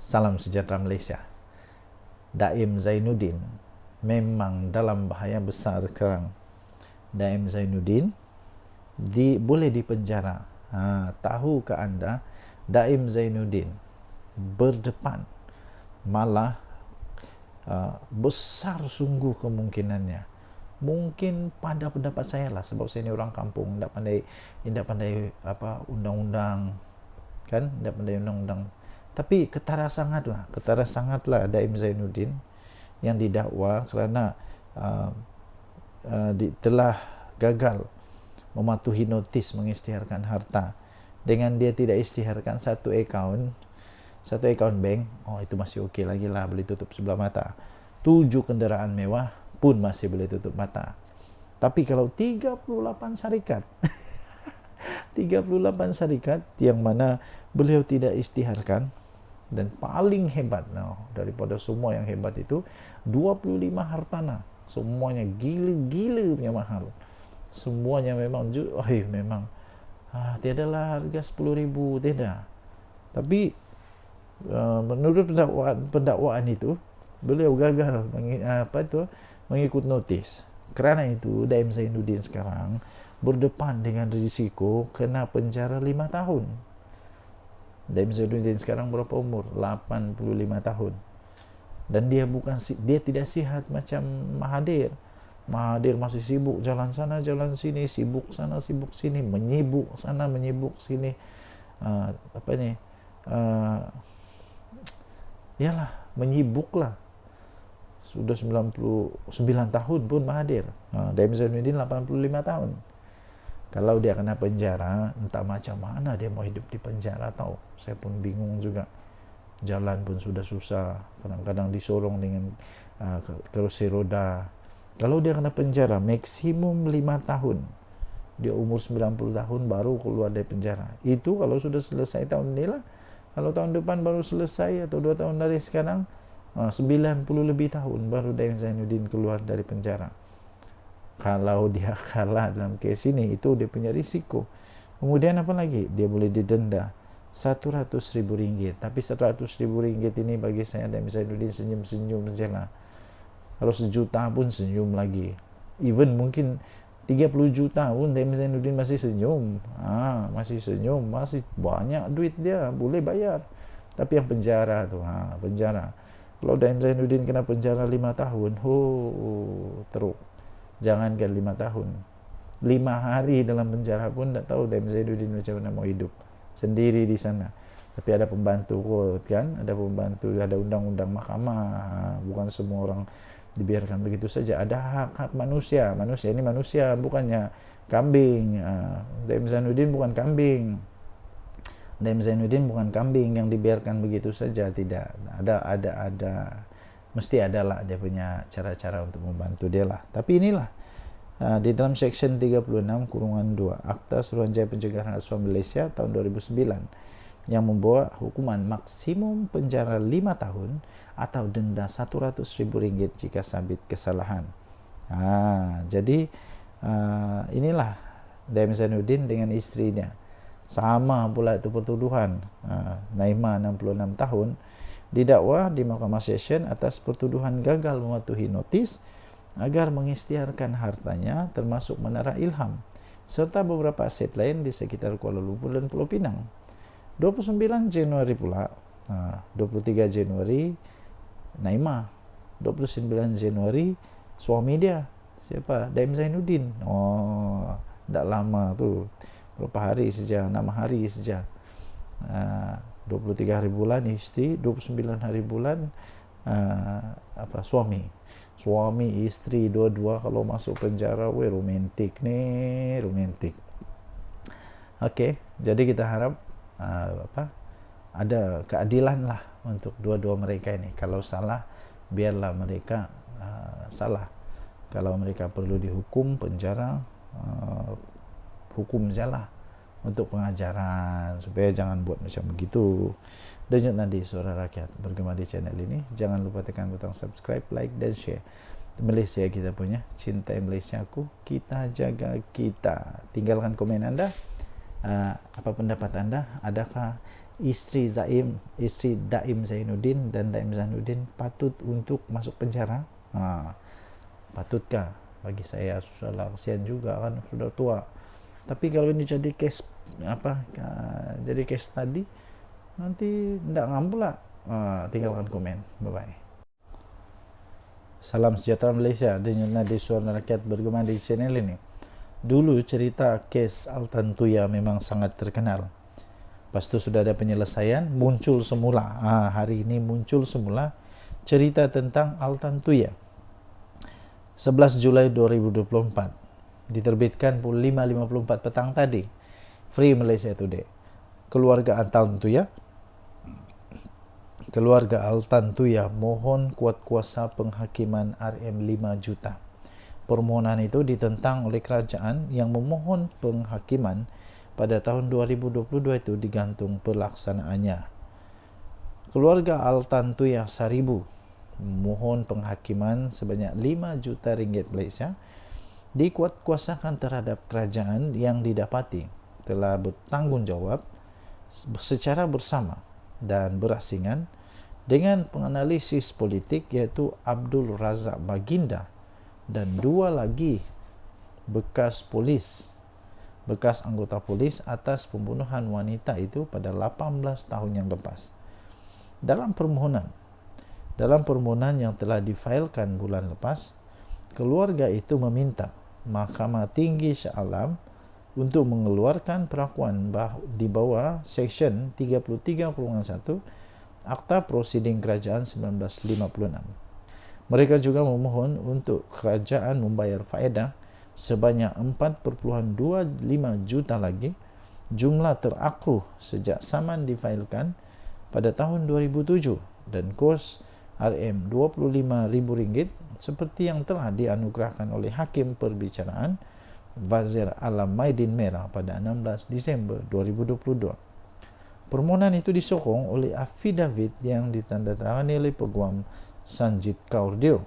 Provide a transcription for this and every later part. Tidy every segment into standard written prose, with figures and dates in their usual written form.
Salam sejahtera Malaysia. Daim Zainuddin memang dalam bahaya besar sekarang. Daim Zainuddin boleh dipenjara. Tahukah anda, Daim Zainuddin berdepan, malah besar sungguh kemungkinannya. Mungkin pada pendapat saya lah, sebab saya ni orang kampung, tidak pandai apa undang-undang, kan, tidak pandai undang-undang. Tapi ketara sangatlah Daim Zainuddin yang didakwa kerana telah gagal mematuhi notis mengisytiharkan harta. Dengan dia tidak isytiharkan satu akaun bank, itu masih okey lagi lah, boleh tutup sebelah mata. 7 kenderaan mewah pun masih boleh tutup mata. Tapi kalau 38 syarikat 38 syarikat yang mana beliau tidak isytiharkan, dan paling hebat daripada semua yang hebat itu 25 hartanah, semuanya gila-gila punya mahal, semuanya memang tiadalah harga 10,000, tidak. Tapi menurut pendakwaan itu beliau gagal mengikut notis. Kerana itu Daim Zainuddin sekarang berdepan dengan risiko kena penjara 5 tahun. Daim Zainuddin sekarang berapa umur? 85 tahun. Dan dia tidak sihat macam Mahathir. Mahathir masih sibuk jalan sana jalan sini, sibuk sana sibuk sini, menyibuk sana menyibuk sini. Menyibuklah. Sudah 99 tahun pun Mahathir. Daim Zainuddin 85 tahun. Kalau dia kena penjara, entah macam mana dia mau hidup di penjara tahu. Saya pun bingung juga. Jalan pun sudah susah. Kadang-kadang disorong dengan kerusi roda. Kalau dia kena penjara, maksimum 5 tahun. Dia umur 90 tahun baru keluar dari penjara. Itu kalau sudah selesai tahun ini lah. Kalau tahun depan baru selesai, atau 2 tahun dari sekarang, 90 lebih tahun baru Daim Zainuddin keluar dari penjara. Kalau dia kalah dalam kes ini, itu dia punya risiko. Kemudian apa lagi? Dia boleh didenda RM100,000. Tapi RM100,000 ini bagi saya, Daim Zainuddin senyum-senyum sajalah. Kalau 1 juta pun senyum lagi. Even mungkin 30 juta pun Daim Zainuddin masih senyum. Masih senyum, masih banyak duit dia, boleh bayar. Tapi yang penjara tu, penjara. Kalau Daim Zainuddin kena penjara 5 tahun, teruk. Jangankan 5 tahun, 5 hari dalam penjara pun tak tahu Daim Zainuddin macam mana mau hidup sendiri di sana. Tapi ada pembantu kot, kan, ada pembantu, ada undang-undang mahkamah. Bukan semua orang dibiarkan begitu saja. Ada hak-hak manusia. Manusia ini manusia, bukannya kambing. Daim Zainuddin bukan kambing. Daim Zainuddin bukan kambing yang dibiarkan begitu saja, tidak. Ada mesti adalah dia punya cara-cara untuk membantu dia lah. Tapi inilah di dalam section 36(2) Akta Suruhanjaya Pencegahan Rasuah Malaysia tahun 2009 yang membawa hukuman maksimum penjara 5 tahun atau denda RM100,000 jika sabit kesalahan. Jadi inilah Daim Zainuddin dengan isterinya. Sama pula itu pertuduhan. Naimah 66 tahun didakwa di Mahkamah Session atas pertuduhan gagal mematuhi notis agar mengisytiharkan hartanya termasuk Menara Ilham serta beberapa aset lain di sekitar Kuala Lumpur dan Pulau Pinang. 29 Januari pula, 23 Januari Naimah, 29 Januari suami dia, siapa? Daim Zainuddin. Tak lama tu, berapa hari saja, 6 hari saja. 23 hari bulan isteri, 29 hari bulan suami isteri dua-dua kalau masuk penjara. Romantik ni, romantik. Okey, jadi kita harap ada keadilan lah untuk dua-dua mereka ini. Kalau salah, biarlah mereka salah. Kalau mereka perlu dihukum penjara, hukum sajalah untuk pengajaran, supaya jangan buat macam begitu. Denyut nadi suara rakyat bergema di channel ini. Jangan lupa tekan butang subscribe, like dan share. Malaysia kita punya, cintai Malaysiaku, kita jaga kita. Tinggalkan komen Anda. Apa pendapat Anda? Adakah istri Daim Zainuddin dan Daim Zainuddin patut untuk masuk penjara? Patutkah? Bagi saya susahlah, kasihan juga kan, sudah tua. Tapi kalau ini jadi case jadi case tadi, nanti tidak ngambul lah. Tinggalkan komen. Bye bye. Salam sejahtera Malaysia. Dengan nadi suara rakyat bergema di channel ini. Dulu cerita kes Altan Tuya memang sangat terkenal. Lepas itu sudah ada penyelesaian, muncul semula. Hari ini muncul semula cerita tentang Altan Tuya. 11 Julai 2024. Diterbitkan pukul 5.54 petang tadi. Free Malaysia Today. Keluarga Altan Tuya mohon kuat kuasa penghakiman RM5 juta. Permohonan itu ditentang oleh kerajaan yang memohon penghakiman pada tahun 2022 itu digantung pelaksanaannya. Keluarga Altan Tuya Saribu memohon penghakiman sebanyak 5 juta ringgit Malaysia dikuatkuasakan terhadap kerajaan yang didapati telah bertanggungjawab secara bersama dan berasingan dengan penganalisis politik iaitu Abdul Razak Baginda dan 2 lagi bekas anggota polis atas pembunuhan wanita itu pada 18 tahun yang lepas. Dalam permohonan yang telah difailkan bulan lepas, keluarga itu meminta Mahkamah Tinggi Shah Alam untuk mengeluarkan perakuan di bawah Seksyen 33.1 Akta Prosiding Kerajaan 1956. Mereka juga memohon untuk kerajaan membayar faedah sebanyak 4.25 juta lagi, jumlah terakruh sejak saman difailkan pada tahun 2007 dan kos RM25,000 seperti yang telah dianugerahkan oleh Hakim Perbicaraan Wazir Alam Maidin Merah pada 16 Disember 2022. Permohonan itu disokong oleh afidavit yang ditandatangani oleh Peguam Sanjit Kaur Deo.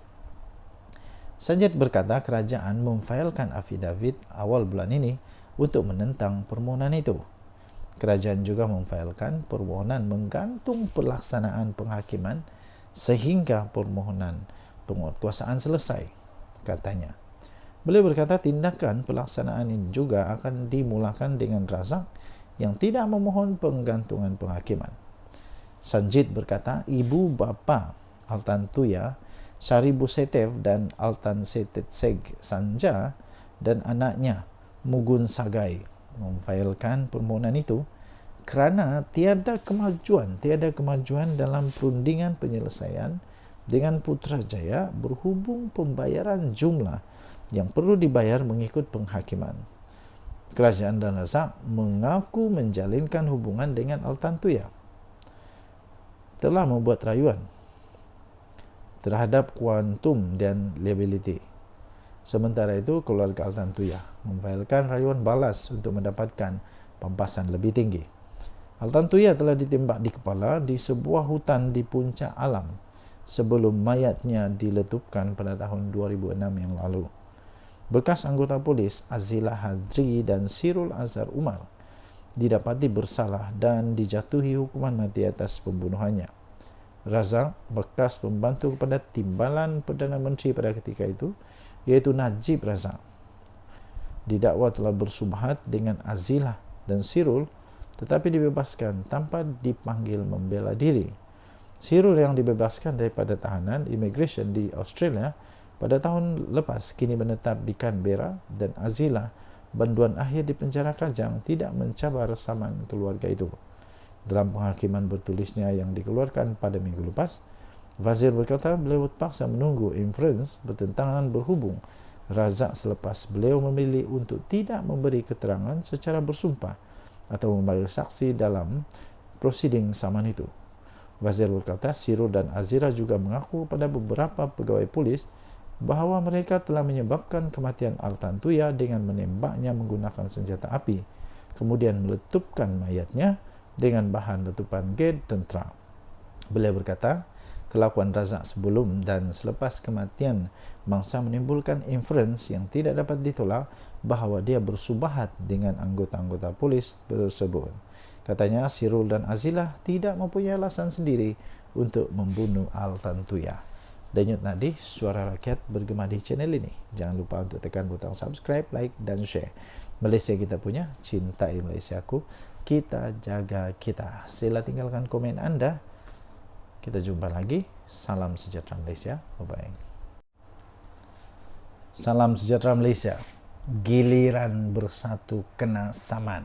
Sanjit berkata kerajaan memfailkan afidavit awal bulan ini untuk menentang permohonan itu. Kerajaan juga memfailkan permohonan menggantung pelaksanaan penghakiman sehingga permohonan penguatkuasaan selesai, katanya. Beliau berkata tindakan pelaksanaan ini juga akan dimulakan dengan Razak yang tidak memohon penggantungan penghakiman. Sanjit berkata ibu bapa Altan Tuya Saribu Setev dan Altan Setetseg Sanja dan anaknya Mugun Sagai memfailkan permohonan itu kerana tiada kemajuan dalam perundingan penyelesaian dengan Putrajaya berhubung pembayaran jumlah yang perlu dibayar mengikut penghakiman. Kerajaan dan Razak mengaku menjalinkan hubungan dengan Altan Tuya telah membuat rayuan terhadap kuantum dan liability. Sementara itu, keluarga Altan Tuya memfailkan rayuan balas untuk mendapatkan pampasan lebih tinggi. Altan Tuya telah ditembak di kepala di sebuah hutan di Puncak Alam sebelum mayatnya diletupkan pada tahun 2006 yang lalu. Bekas anggota polis Azilah Hadri dan Sirul Azhar Umar didapati bersalah dan dijatuhi hukuman mati atas pembunuhannya. Razak, bekas pembantu kepada Timbalan Perdana Menteri pada ketika itu, iaitu Najib Razak, didakwa telah bersubhat dengan Azilah dan Sirul tetapi dibebaskan tanpa dipanggil membela diri. Sirul yang dibebaskan daripada tahanan imigresen di Australia pada tahun lepas kini menetap di Canberra dan Azilah banduan akhir di penjara Kajang tidak mencabar saman keluarga itu. Dalam penghakiman bertulisnya yang dikeluarkan pada minggu lepas, Wazir berkata beliau terpaksa menunggu inferens bertentangan berhubung Razak selepas beliau memilih untuk tidak memberi keterangan secara bersumpah atau membayar saksi dalam prosiding saman itu. Wazir berkata Sirul dan Azira juga mengaku pada beberapa pegawai polis bahawa mereka telah menyebabkan kematian Altan Tuya dengan menembaknya menggunakan senjata api, kemudian meletupkan mayatnya dengan bahan letupan gas tentera. Beliau berkata, kelakuan Razak sebelum dan selepas kematian mangsa menimbulkan inference yang tidak dapat ditolak bahawa dia bersubahat dengan anggota-anggota polis tersebut. Katanya Sirul dan Azilah tidak mempunyai alasan sendiri untuk membunuh Al-Tantuya. Denyut nadi suara rakyat bergema di channel ini. Jangan lupa untuk tekan butang subscribe, like dan share. Malaysia kita punya, cintai Malaysiaku, kita jaga kita. Sila tinggalkan komen anda. Kita jumpa lagi. Salam sejahtera Malaysia. Bye-bye. Salam sejahtera Malaysia. Giliran bersatu kena saman.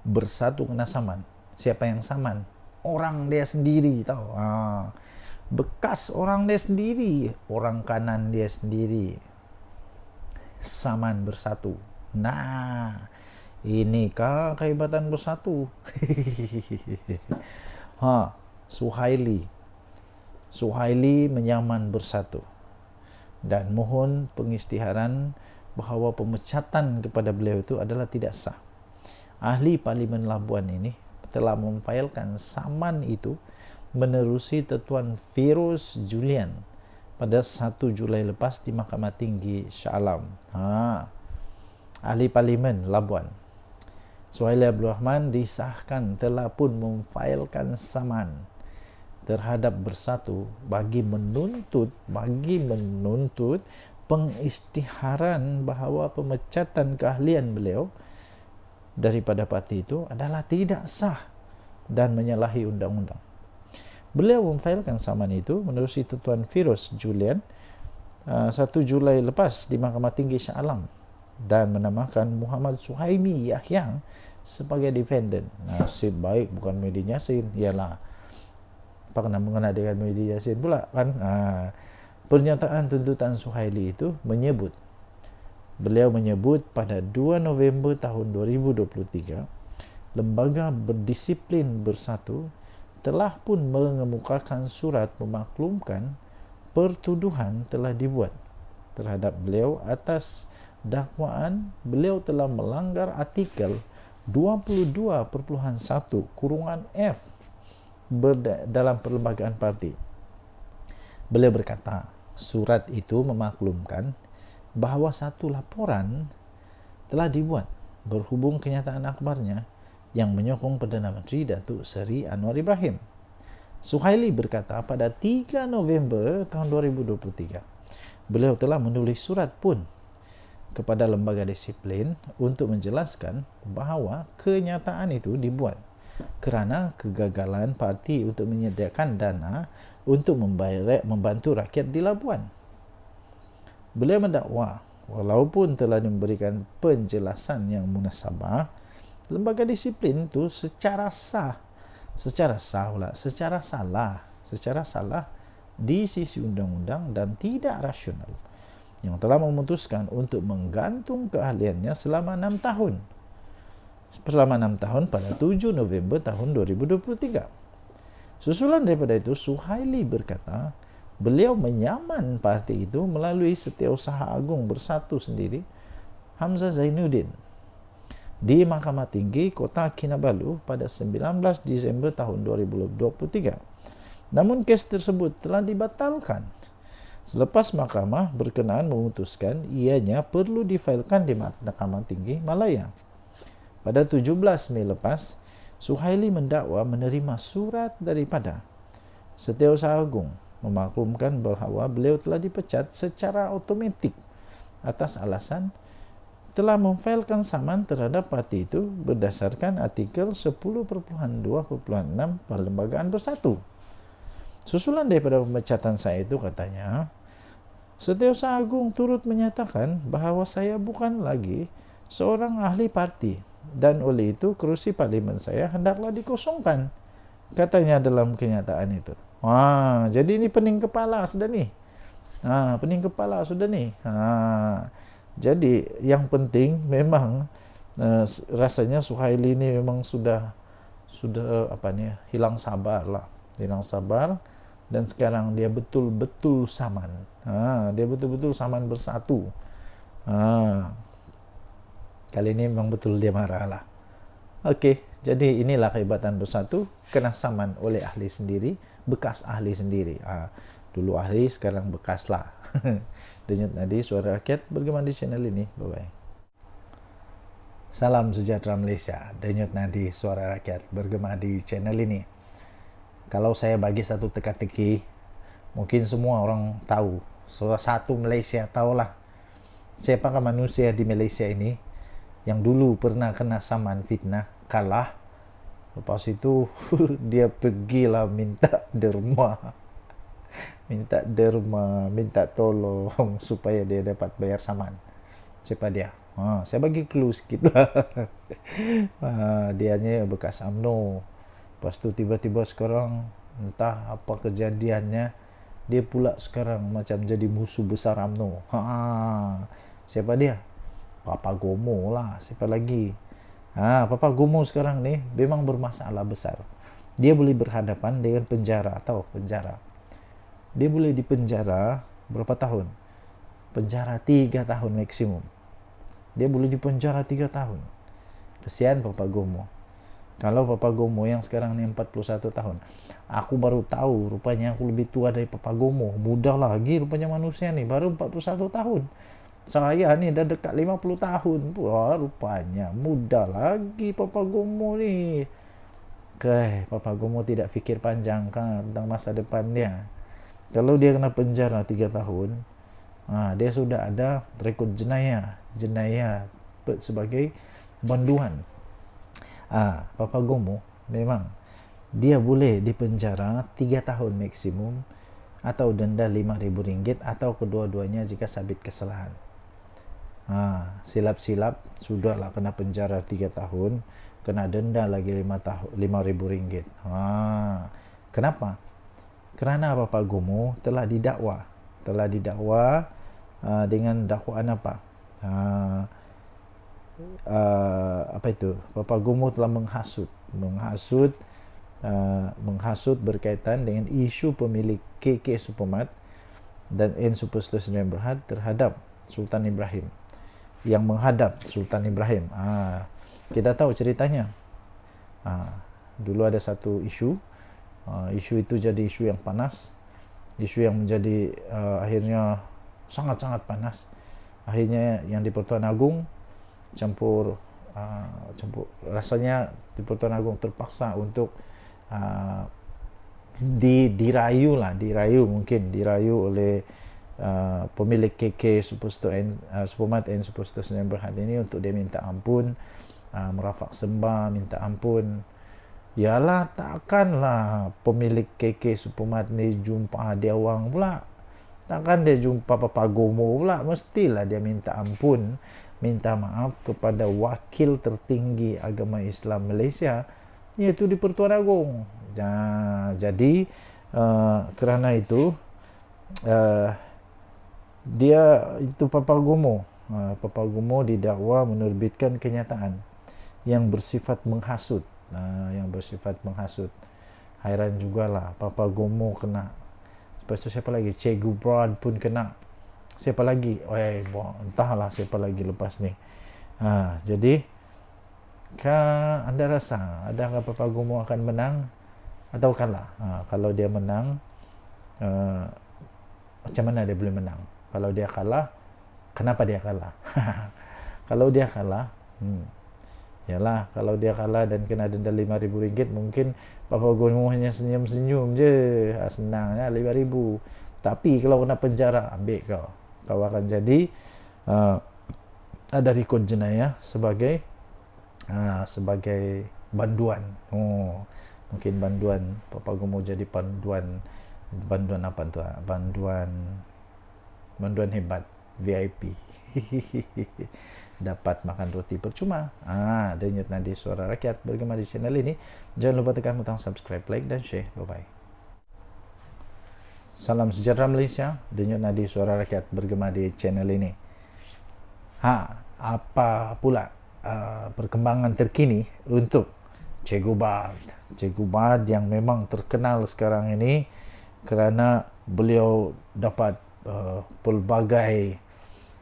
Bersatu kena saman. Siapa yang saman? Orang dia sendiri tahu. Bekas orang dia sendiri. Orang kanan dia sendiri. Saman bersatu. Nah, inikah kehebatan bersatu? Suhaili menyaman bersatu dan mohon pengisytiharan bahawa pemecatan kepada beliau itu adalah tidak sah. Ahli Parlimen Labuan ini telah memfailkan saman itu menerusi Tuan Feroz Julian pada 1 Julai lepas di Mahkamah Tinggi Shah Alam. Ahli Parlimen Labuan Suhaili Abdul Rahman disahkan telah pun memfailkan saman terhadap bersatu bagi menuntut pengisytiharan bahawa pemecatan keahlian beliau daripada parti itu adalah tidak sah dan menyalahi undang-undang. Beliau memfailkan saman itu menerusi Tuan Feroz Julian 1 Julai lepas di Mahkamah Tinggi Shah Alam dan menamakan Muhammad Suhaimi Yahya sebagai defendant. Nasib baik bukan Mehdi Yassin. Ialah apa kena mengena dengan Mehdi Yassin pula kan. Pernyataan tuntutan Suhaili itu beliau menyebut pada 2 November tahun 2023 Lembaga Berdisiplin Bersatu telah pun mengemukakan surat memaklumkan pertuduhan telah dibuat terhadap beliau atas dakwaan beliau telah melanggar artikel 22.1 F dalam perlembagaan parti. Beliau berkata, surat itu memaklumkan bahawa satu laporan telah dibuat berhubung kenyataan akhbarnya yang menyokong Perdana Menteri Datuk Seri Anwar Ibrahim. Suhaili berkata pada 3 November tahun 2023, beliau telah menulis surat pun kepada lembaga disiplin untuk menjelaskan bahawa kenyataan itu dibuat kerana kegagalan parti untuk menyediakan dana untuk membantu rakyat di Labuan. Beliau mendakwa walaupun telah memberikan penjelasan yang munasabah, lembaga disiplin itu secara salah di sisi undang-undang dan tidak rasional yang telah memutuskan untuk menggantung keahliannya selama 6 tahun. Pada 7 November tahun 2023. Susulan daripada itu, Suhaili berkata, beliau menyaman parti itu melalui Setiausaha Agung Bersatu sendiri, Hamzah Zainuddin, di Mahkamah Tinggi Kota Kinabalu pada 19 Disember tahun 2023. Namun kes tersebut telah dibatalkan selepas mahkamah berkenaan memutuskan ianya perlu difailkan di Mahkamah Tinggi Malaya. Pada 17 Mei lepas, Suhaili mendakwa menerima surat daripada Setiausaha Agung memaklumkan bahawa beliau telah dipecat secara automatik atas alasan telah memfailkan saman terhadap parti itu berdasarkan artikel 10.2.6 Perlembagaan Bersatu. Susulan daripada pemecatan saya itu katanya, Setiausaha Agung turut menyatakan bahawa saya bukan lagi seorang ahli parti dan oleh itu kerusi parlimen saya hendaklah dikosongkan, katanya dalam kenyataan itu. Jadi ini pening kepala sudah ni. Jadi yang penting memang rasanya Suhaili ini memang sudah hilang sabar dan sekarang dia betul-betul saman. Dia betul-betul saman bersatu. Kali ini memang betul dia marah lah. Oke, jadi inilah kehebatan bersatu, kena saman oleh ahli sendiri, bekas ahli sendiri. Dulu ahli, sekarang bekas lah. Denyut nadi suara rakyat bergema di channel ini. Bye-bye. Salam sejahtera Malaysia. Denyut nadi suara rakyat bergema di channel ini. Kalau saya bagi satu teka-teki, mungkin semua orang tahu. Satu Malaysia tahulah siapakah manusia di Malaysia ini yang dulu pernah kena saman fitnah, kalah. Lepas itu dia pergilah minta derma, minta tolong supaya dia dapat bayar saman. Siapa dia? Saya bagi clue sikit lah. Dianya bekas UMNO. Lepas tu tiba-tiba sekarang entah apa kejadiannya, dia pula sekarang macam jadi musuh besar UMNO. Siapa dia? Papa Gomo lah. Siapa lagi? Papa Gomo sekarang nih memang bermasalah besar. Dia boleh berhadapan dengan penjara. Dia boleh dipenjara berapa tahun? Penjara 3 tahun maksimum. Dia boleh dipenjara 3 tahun. Kesian Papa Gomo. Kalau Papa Gomo yang sekarang ni 41 tahun. Aku baru tahu rupanya aku lebih tua dari Papa Gomo. Muda lagi rupanya manusia ni. Baru 41 tahun. Saya ni dah dekat 50 tahun. Wah, rupanya muda lagi Papa Gomo ni. Papa Gomo tidak fikir panjang kan tentang masa depan dia. Kalau dia kena penjara 3 tahun, dia sudah ada rekod jenayah sebagai banduan. Papa Gomo memang dia boleh dipenjara 3 tahun maksimum atau denda RM5,000 atau kedua-duanya jika sabit kesalahan. Silap-silap sudahlah kena penjara 3 tahun, kena denda lagi RM5,000. Kenapa? Kerana Papa Gomo telah didakwa dengan dakwaan apa? Apa itu? Papa Gomo telah menghasut berkaitan dengan isu pemilik KK Supermart dan N Superstore Sdn Bhd terhadap Sultan Ibrahim, yang menghadap Sultan Ibrahim. Kita tahu ceritanya. Dulu ada satu isu itu jadi isu yang panas, isu yang menjadi akhirnya sangat-sangat panas. Akhirnya yang di Pertuan Agong campur rasanya di Pertuan Agong terpaksa untuk dirayu oleh pemilik KK Supermart and Superstore Sdn Bhd ini untuk dia minta ampun, merafak sembah minta ampun. Yalah, takkanlah pemilik KK Supermart ni jumpa dia orang pula, takkan dia jumpa Papa Gomo pula. Mestilah dia minta ampun, minta maaf kepada wakil tertinggi agama Islam Malaysia, iaitu di Pertuan Agong. Jadi kerana itu dia itu Papa Gomo didakwa menerbitkan kenyataan yang bersifat menghasut. Hairan jugalah, Papa Gomo kena. Lepas tu siapa lagi? Che Gubrad pun kena. Siapa lagi? Entahlah siapa lagi lepas ni. Jadi anda rasa adakah Papa Gomo akan menang atau kalah? Kalau dia menang, macam mana dia boleh menang? Kalau dia kalah, kenapa dia kalah? Kalau dia kalah, yalah, kalau dia kalah dan kena denda RM5,000, mungkin Papa Gomo hanya senyum-senyum je. Senangnya RM5,000. Tapi kalau kena penjara, ambil kau akan jadi ada rekod jenayah sebagai banduan. Mungkin banduan Papa Gomo jadi banduan apa tu? Banduan hebat VIP. Dapat makan roti percuma. Denyut nadi suara rakyat bergema di channel ini. Jangan lupa tekan butang subscribe, like dan share. Bye-bye. Salam sejahtera Malaysia. Denyut nadi suara rakyat bergema di channel ini. Apa pula perkembangan terkini untuk Che Gubrad yang memang terkenal sekarang ini kerana beliau dapat pelbagai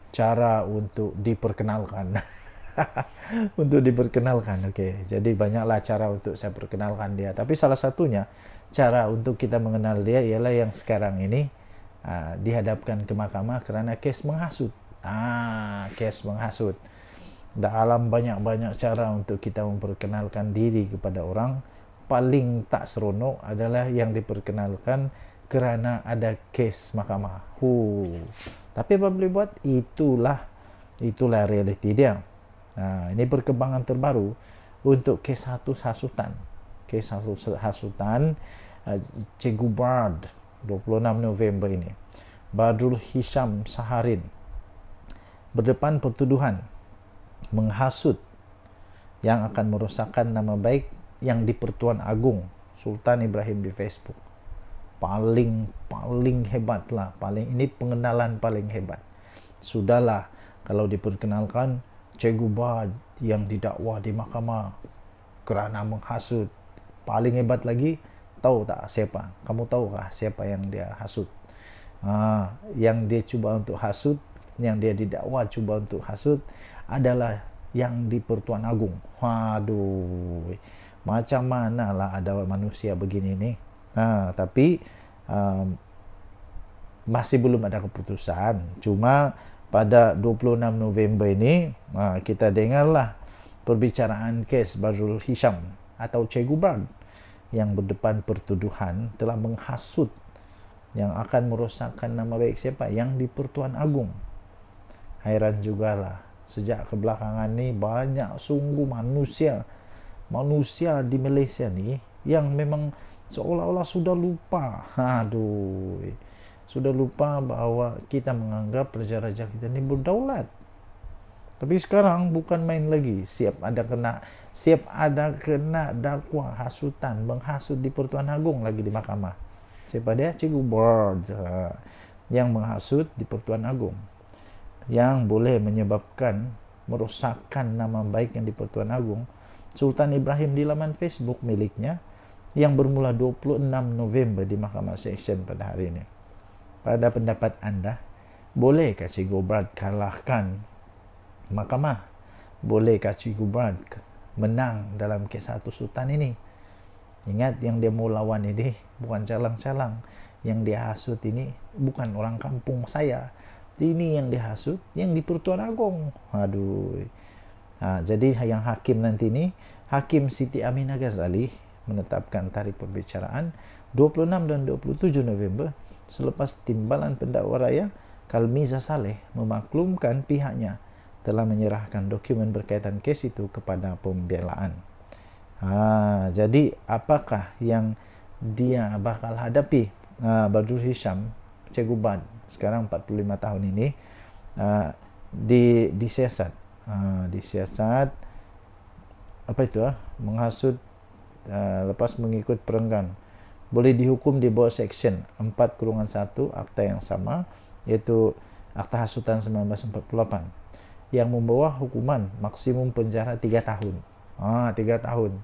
cara untuk diperkenalkan. untuk diperkenalkan. Oke, jadi banyaklah cara untuk saya perkenalkan dia. Tapi salah satunya cara untuk kita mengenal dia ialah yang sekarang ini dihadapkan ke mahkamah karena kes menghasut. Kes menghasut. Dalam banyak-banyak cara untuk kita memperkenalkan diri kepada orang, paling tak seronok adalah yang diperkenalkan kerana ada kes mahkamah. Tapi apa boleh buat? Itulah realiti dia. Ini perkembangan terbaru untuk kes hasutan. Kes hasutan Cikgu Bard 26 November ini. Badrul Hisham Saharin berdepan pertuduhan menghasut yang akan merosakkan nama baik yang di-Pertuan Agong Sultan Ibrahim di Facebook. Paling hebat lah, ini pengenalan paling hebat. Sudahlah kalau diperkenalkan Cikgu Bard yang didakwa di mahkamah kerana menghasut. Paling hebat lagi, tahu tak siapa? Kamu tahukah siapa yang dia hasut? Yang dia cuba untuk hasut, yang dia didakwa cuba untuk hasut adalah yang di Pertuan Agong. Macam mana lah ada manusia begini ni. Tapi masih belum ada keputusan. Cuma pada 26 November ini kita dengarlah perbicaraan kes Badrul Hisham atau Cikgu Bard yang berdepan pertuduhan telah menghasut yang akan merosakkan nama baik siapa? Yang di Pertuan Agong. Hairan jugalah, sejak kebelakangan ni banyak sungguh manusia di Malaysia ni yang memang seolah-olah sudah lupa. Sudah lupa bahawa kita menganggap raja-raja kita ni berdaulat. Tapi sekarang bukan main lagi. Siap ada kena dakwa hasutan, menghasut di Pertuan Agong lagi di mahkamah. Siapa dia? Cikgu Bard yang menghasut di Pertuan Agong, yang boleh menyebabkan merosakkan nama baik yang di Pertuan Agong Sultan Ibrahim di laman Facebook miliknya yang bermula 26 November di Mahkamah Seksyen pada hari ini. Pada pendapat anda, bolehkah Cikgu Bard kalahkan mahkamah? Bolehkah Cikgu Bard menang dalam kes hasutan ini? Ingat, yang dia mau lawan ini bukan calang-calang. Yang dia hasut ini bukan orang kampung saya. Ini yang dihasut yang di Pertuan Agong. Jadi yang hakim nanti ni, Hakim Siti Aminah Ghazali menetapkan tarikh perbicaraan 26 dan 27 November selepas timbalan pendakwa raya Kalmiza Saleh memaklumkan pihaknya telah menyerahkan dokumen berkaitan kes itu kepada pembelaan. Jadi apakah yang dia bakal hadapi Badrul Hisham, Cikgu Bard sekarang 45 tahun ini disiasat apa itu menghasut lepas mengikut perenggan, boleh dihukum di bawah Seksyen 4/1 akta yang sama, iaitu Akta Hasutan 1948, yang membawa hukuman maksimum penjara 3 tahun. 3 tahun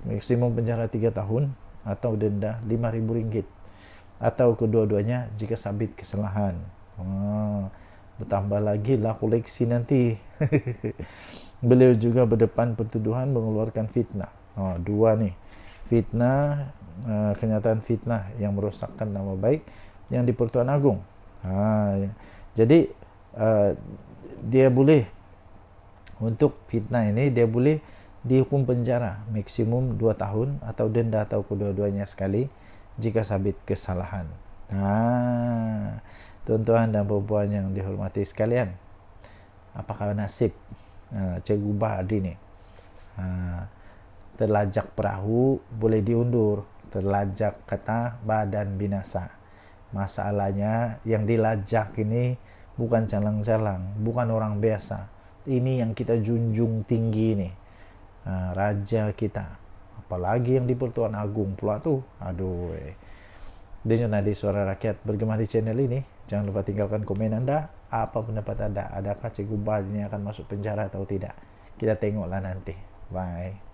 maksimum penjara 3 tahun atau denda RM5,000 atau kedua-duanya jika sabit kesalahan. Bertambah lagi lah koleksi nanti. Beliau juga berdepan pertuduhan mengeluarkan fitnah. Dua nih, fitnah, kenyataan fitnah yang merosakkan nama baik yang di Pertuan Agong. Jadi dia boleh, untuk fitnah ini dia boleh dihukum penjara maksimum 2 tahun atau denda atau kedua-duanya sekali jika sabit kesalahan. Tuan-tuan dan puan-puan yang dihormati sekalian, apakah nasib Cikgu Bard ini? Terlajak perahu boleh diundur, terlajak kata badan binasa. Masalahnya yang dilajak ini bukan calang-calang, bukan orang biasa. Ini yang kita junjung tinggi nih, raja kita. Apalagi yang di Pertuan Agong pula tuh. Dengan Nadi Suara Rakyat bergema di channel ini. Jangan lupa tinggalkan komen anda. Apa pendapat anda? Adakah Cikgu Bard ini akan masuk penjara atau tidak? Kita tengoklah nanti. Bye.